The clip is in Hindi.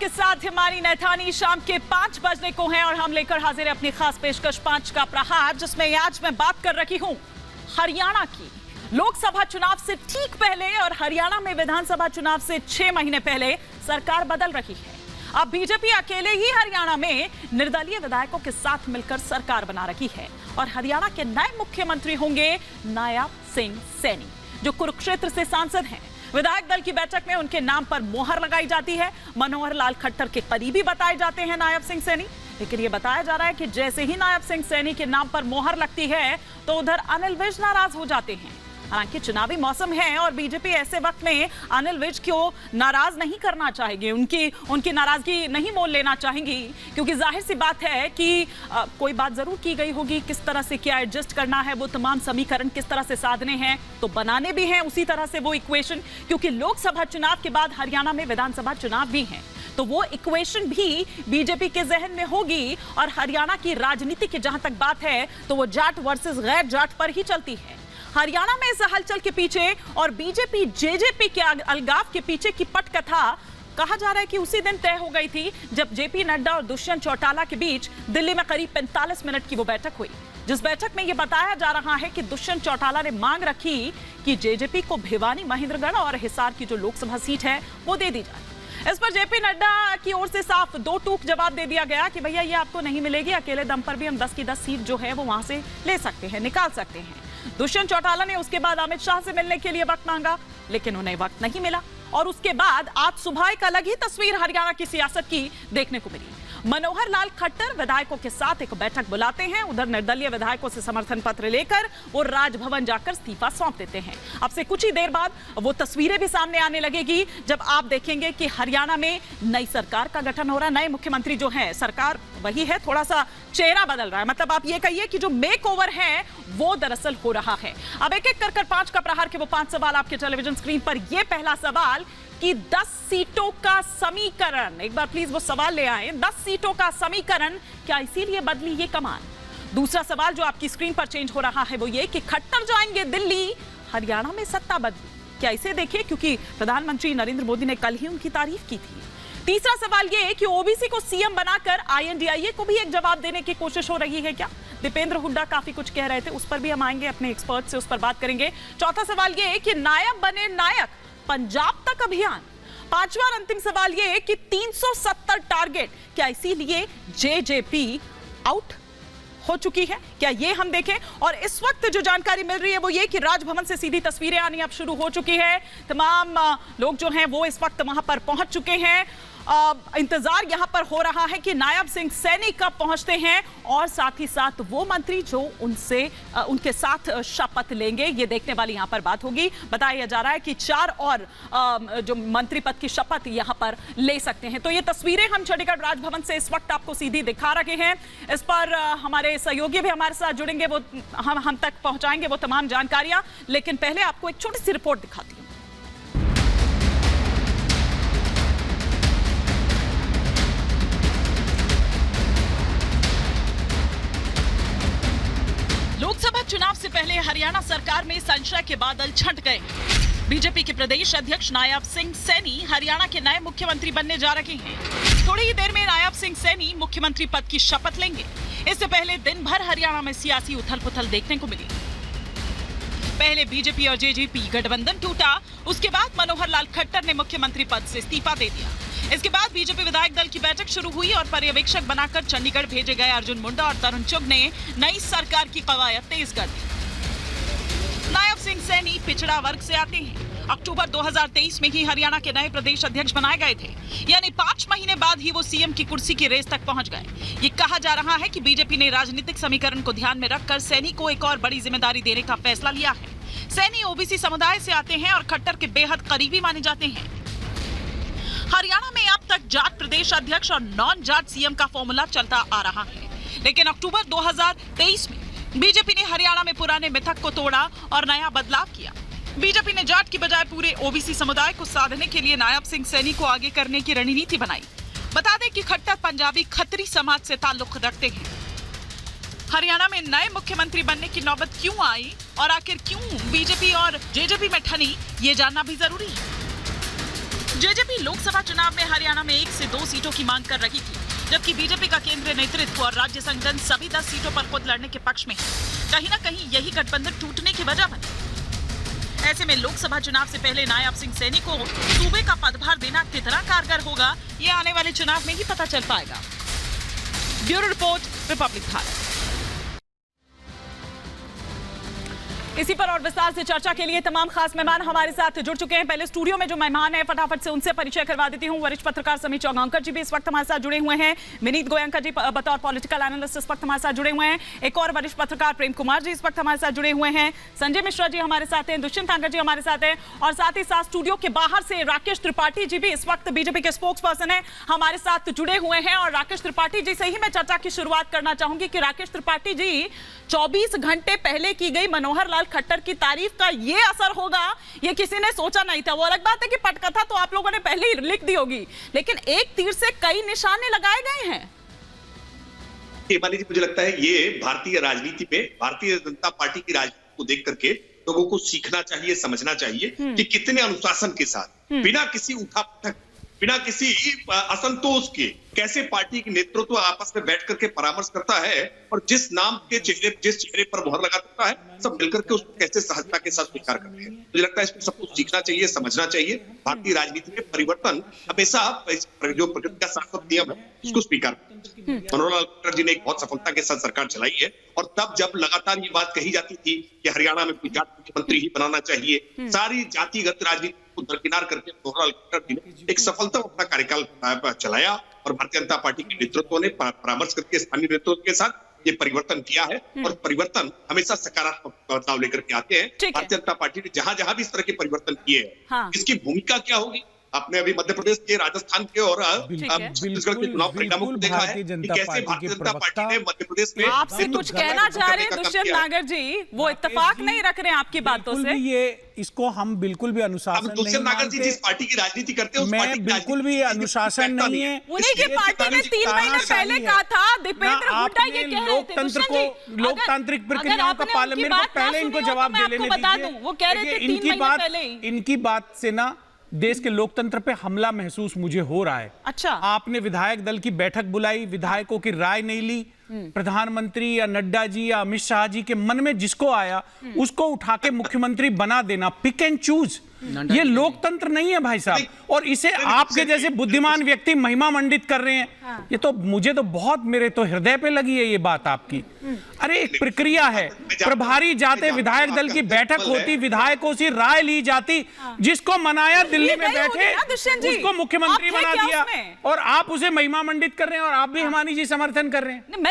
आपके साथ हिमानी नैथानी। शाम के 5 बजने को हैं और हम लेकर हाजिर हैं अपनी खास पेशकश 5 का प्रहार, जिसमें आज मैं बात कर रही हूं हरियाणा की। लोकसभा चुनाव से ठीक पहले और हरियाणा में विधानसभा चुनाव से 6 महीने पहले सरकार बदल रही है। अब बीजेपी अकेले ही हरियाणा में निर्दलीय विधायकों के साथ मिलकर सरकार बना रही है और हरियाणा के नए मुख्यमंत्री होंगे नायब सिंह सैनी, जो कुरुक्षेत्र से सांसद हैं। विधायक दल की बैठक में उनके नाम पर मोहर लगाई जाती है। मनोहर लाल खट्टर के करीबी बताए जाते हैं नायब सिंह सैनी, लेकिन यह बताया जा रहा है कि जैसे ही नायब सिंह सैनी के नाम पर मोहर लगती है तो उधर अनिल विज नाराज हो जाते हैं। हालांकि चुनावी मौसम है और बीजेपी ऐसे वक्त में अनिल विज को नाराज नहीं करना चाहेगी, उनकी नाराजगी नहीं मोल लेना चाहेंगी, क्योंकि जाहिर सी बात है कि कोई बात जरूर की गई होगी, किस तरह से क्या एडजस्ट करना है, वो तमाम समीकरण किस तरह से साधने हैं, तो बनाने भी हैं उसी तरह से वो इक्वेशन, क्योंकि लोकसभा चुनाव के बाद हरियाणा में विधानसभा चुनाव भी हैं, तो वो इक्वेशन भी बीजेपी के जहन में होगी। और हरियाणा की राजनीति की जहां तक बात है तो वो जाट वर्सेस गैर जाट पर ही चलती है। हरियाणा में इस हलचल के पीछे और बीजेपी जेजेपी के अलगाव के पीछे की पटकथा कहा जा रहा है कि उसी दिन तय हो गई थी जब जेपी नड्डा और दुष्यंत चौटाला के बीच दिल्ली में करीब 45 मिनट की वो बैठक हुई, जिस बैठक में यह बताया जा रहा है कि दुष्यंत चौटाला ने मांग रखी कि जेजेपी को भिवानी, महेंद्रगढ़ और हिसार की जो लोकसभा सीट है वो दे दी जाए। इस पर जेपी नड्डा की ओर से साफ दो टूक जवाब दे दिया गया कि भैया ये आपको नहीं मिलेगी, अकेले दम पर भी हम 10 की 10 सीट जो है वो वहां से ले सकते हैं, निकाल सकते हैं। दुष्यंत चौटाला ने उसके बाद अमित शाह से मिलने के लिए वक्त मांगा, लेकिन उन्हें वक्त नहीं मिला और उसके बाद आज सुबह एक अलग ही तस्वीर हरियाणा की सियासत की देखने को मिली। मनोहर लाल खट्टर विधायकों के साथ एक बैठक बुलाते हैं, उधर निर्दलीय विधायकों से समर्थन पत्र लेकर वो राजभवन जाकर इस्तीफा सौंप देते हैं। अब से कुछ ही देर बाद वो तस्वीरें भी सामने आने लगेगी जब आप देखेंगे कि हरियाणा में नई सरकार का गठन हो रहा है। नए मुख्यमंत्री जो है, सरकार वही है, थोड़ा सा चेहरा बदल रहा है, मतलब आप ये कहिए कि जो मेक ओवर है वो दरअसल हो रहा है। अब एक एक कर 5 का प्रहार के वो 5 सवाल आपके टेलीविजन स्क्रीन पर। ये पहला सवाल कि 10 सीटों का समीकरण, एक बार प्लीज वो सवाल ले आए, 10 सीटों का समीकरण क्या इसीलिए बदली ये कमान? दूसरा सवाल जो आपकी स्क्रीन पर चेंज हो रहा है वो ये कि खट्टर जाएंगे दिल्ली, हरियाणा में सत्ता बदली, क्या इसे देखिए, क्योंकि प्रधानमंत्री नरेंद्र मोदी ने कल ही उनकी तारीफ की थी। तीसरा सवाल ये कि ओबीसी को सीएम बनाकर आईएनडीआईए को भी एक जवाब देने की कोशिश हो रही है क्या? दीपेंद्र हुड्डा काफी कुछ कह रहे थे, उस पर भी हम आएंगे, अपने एक्सपर्ट से उस पर बात करेंगे। चौथा सवाल ये कि नायब बने नायक, पंजाब तक अभियान। पांचवा और अंतिम सवाल ये कि 370 टारगेट, क्या इसीलिए जेजेपी आउट हो चुकी है? क्या ये हम देखें। और इस वक्त जो जानकारी मिल रही है वो ये कि राजभवन से सीधी तस्वीरें आनी अब शुरू हो चुकी है। तमाम लोग जो हैं वो इस वक्त वहां पर पहुंच चुके हैं। इंतजार यहां पर हो रहा है कि नायब सिंह सैनी कब पहुंचते हैं और साथ ही साथ वो मंत्री जो उनके साथ शपथ लेंगे, ये देखने वाली यहां पर बात होगी। बताया जा रहा है कि 4 और जो मंत्री पद की शपथ यहां पर ले सकते हैं। तो ये तस्वीरें हम चंडीगढ़ राजभवन से इस वक्त आपको सीधी दिखा रहे हैं। इस पर हमारे सहयोगी भी हमारे साथ जुड़ेंगे, वो हम तक पहुंचाएंगे वो तमाम जानकारियां, लेकिन पहले आपको एक छोटी सी रिपोर्ट दिखाती हूं। लोकसभा चुनाव से पहले हरियाणा सरकार में संशय के बादल छंट गए। बीजेपी के प्रदेश अध्यक्ष नायब सिंह सैनी हरियाणा के नए मुख्यमंत्री बनने जा रहे हैं। थोड़ी ही देर में नायब सिंह सैनी मुख्यमंत्री पद की शपथ लेंगे। इससे पहले दिन भर हरियाणा में सियासी उथल-पुथल देखने को मिली। पहले बीजेपी और जेजेपी गठबंधन टूटा, उसके बाद मनोहर लाल खट्टर ने मुख्यमंत्री पद से इस्तीफा दे दिया। इसके बाद बीजेपी विधायक दल की बैठक शुरू हुई और पर्यवेक्षक बनाकर चंडीगढ़ भेजे गए अर्जुन मुंडा और तरुण चुग ने नई सरकार की कवायद तेज कर दी। नायब सिंह सैनी पिछड़ा वर्ग से आते हैं। अक्टूबर 2023 में ही हरियाणा के नए प्रदेश अध्यक्ष बनाए गए थे, यानी 5 महीने बाद ही वो सीएम की कुर्सी की रेस तक पहुंच गए। ये कहा जा रहा है कि बीजेपी ने राजनीतिक समीकरण को ध्यान में रखकर सैनी को एक और बड़ी जिम्मेदारी देने का फैसला लिया है। सैनी ओबीसी समुदाय से आते हैं और खट्टर के बेहद करीबी माने जाते हैं। हरियाणा में अब तक जाट प्रदेश अध्यक्ष और नॉन जाट सीएम का फॉर्मूला चलता आ रहा है, लेकिन अक्टूबर 2023 में बीजेपी ने हरियाणा में पुराने मिथक को तोड़ा और नया बदलाव किया। बीजेपी ने जाट की बजाय पूरे ओबीसी समुदाय को साधने के लिए नायब सिंह सैनी को आगे करने की रणनीति बनाई। बता दें कि खट्टर पंजाबी खत्री समाज से ताल्लुक रखते हैं। हरियाणा में नए मुख्यमंत्री बनने की नौबत क्यों आई और आखिर क्यों बीजेपी और जेजेपी में ठनी, ये जानना भी जरूरी है। जेजेपी लोकसभा चुनाव में हरियाणा में 1 से 2 सीटों की मांग कर रही थी, जबकि बीजेपी का केंद्रीय नेतृत्व और राज्य संगठन सभी 10 सीटों पर खुद लड़ने के पक्ष में है। कहीं ना कहीं यही गठबंधन टूटने की वजह बनी। ऐसे में लोकसभा चुनाव से पहले नायब सिंह सैनी को सूबे का पदभार देना कितना कारगर होगा, ये आने वाले चुनाव में ही पता चल पाएगा। Bureau report, Republic Bharat. इसी पर और विस्तार से चर्चा के लिए तमाम खास मेहमान हमारे साथ जुड़ चुके हैं। पहले स्टूडियो में जो मेहमान हैं फटाफट से उनसे परिचय करवा देती हूं। वरिष्ठ पत्रकार समीर चौगांकर जी भी इस वक्त हमारे साथ जुड़े हुए हैं। विनीत गोयंका जी बतौर पॉलिटिकल एनालिस्ट इस वक्त हमारे साथ जुड़े हुए हैं। एक और वरिष्ठ पत्रकार प्रेम कुमार जी इस वक्त हमारे साथ जुड़े हुए हैं। संजय मिश्रा जी हमारे साथ हैं, दुष्यंत तांगर जी हमारे साथ हैं, और साथ ही साथ स्टूडियो के बाहर से राकेश त्रिपाठी जी भी इस वक्त बीजेपी के स्पोक्स पर्सन है, हमारे साथ जुड़े हुए हैं। और राकेश त्रिपाठी जी से ही मैं चर्चा की शुरुआत करना चाहूंगी कि राकेश त्रिपाठी जी, 24 घंटे पहले की गई मनोहर लाल खट्टर की तारीफ का ये असर होगा, ये किसी ने सोचा नहीं था। वो अलग बात है कि पटकथा तो आप लोगों ने पहले ही लिख दी होगी, लेकिन एक तीर से कई निशाने लगाए गए हैं। हेमाली जी, मुझे लगता है ये भारतीय राजनीति में भारतीय जनता पार्टी की राजनीति को देख करके लोगों को सीखना चाहिए, समझना चाहिए कि कितने अनुशासन के साथ, बिना किसी उठापटक, बिना किसी असंतोष के कैसे पार्टी के नेतृत्व आपस में बैठ करके परामर्श करता है, और जिस नाम के जिस चेहरे पर मोहर लगा देता है, सब मिलकर के उसको कैसे सहजता के साथ स्वीकार करते हैं। मुझे लगता है इसको सबको सीखना चाहिए, समझना चाहिए। भारतीय राजनीति में परिवर्तन हमेशा जो प्रकृति का शाश्वत नियम है उसको स्वीकार। मनोहर लाल खट्टर जी ने एक बहुत सफलता के साथ सरकार चलाई है, और तब जब लगातार ये बात कही जाती थी कि हरियाणा में कोई जाट मुख्यमंत्री ही बनाना चाहिए, सारी जातिगत राजनीति को दरकिनार करके मनोहर लाल खट्टर जी ने एक सफलता अपना कार्यकाल चलाया, और भारतीय जनता पार्टी के नेतृत्व ने परामर्श करके स्थानीय नेतृत्व के साथ ये परिवर्तन किया है, और परिवर्तन हमेशा सकारात्मक बदलाव लेकर के आते हैं। भारतीय जनता पार्टी ने जहां जहां भी इस तरह के परिवर्तन किए हैं, इसकी भूमिका क्या होगी? आपने अभी मध्य प्रदेश के, राजस्थान के और छत्तीसगढ़ के चुनाव परिणामों को देखा है कि कैसे भारतीय जनता पार्टी ने मध्य प्रदेश में आपसे कुछ कहना चाह रहे हैं दुष्यंत नागर जी, वो इत्तेफाक नहीं रख रहे हैं आपकी बातों से। ये इसको हम बिल्कुल भी अनुशासन नहीं दुष्यंत नागर जी जिस पार्टी की राजनीति करते हैं, मैं बिल्कुल भी अनुशासन नहीं है। उन्हीं की पार्टी ने 3 महीने पहले कहा था, दीपेंद्र हुड्डा ये कह रहे थे। लोकतंत्र को, लोकतांत्रिक प्रक्रियाओं का पालन, मेरे को पहले इनको जवाब दे लेने दीजिए। वो कह रहे थे 3 महीने पहले ही। इनकी बात से ना देश के लोकतंत्र पे हमला महसूस मुझे हो रहा है। अच्छा, आपने विधायक दल की बैठक बुलाई, विधायकों की राय नहीं ली, प्रधानमंत्री या नड्डा जी या अमित शाह जी के मन में जिसको आया उसको उठा के मुख्यमंत्री बना देना, पिक एंड चूज, ये लोकतंत्र नहीं है भाई साहब। और इसे आपके जैसे बुद्धिमान व्यक्ति महिमा मंडित कर रहे हैं, ये तो मुझे तो बहुत, मेरे तो हृदय पे लगी है ये बात आपकी। अरे एक प्रक्रिया है, प्रभारी जाते, विधायक दल की बैठक होती, विधायकों से राय ली जाती, जिसको मनाया दिल्ली में बैठे उसको मुख्यमंत्री बना दिया, और आप उसे महिमा मंडित कर रहे हैं, और आप भी हिमानी जी समर्थन कर रहे हैं।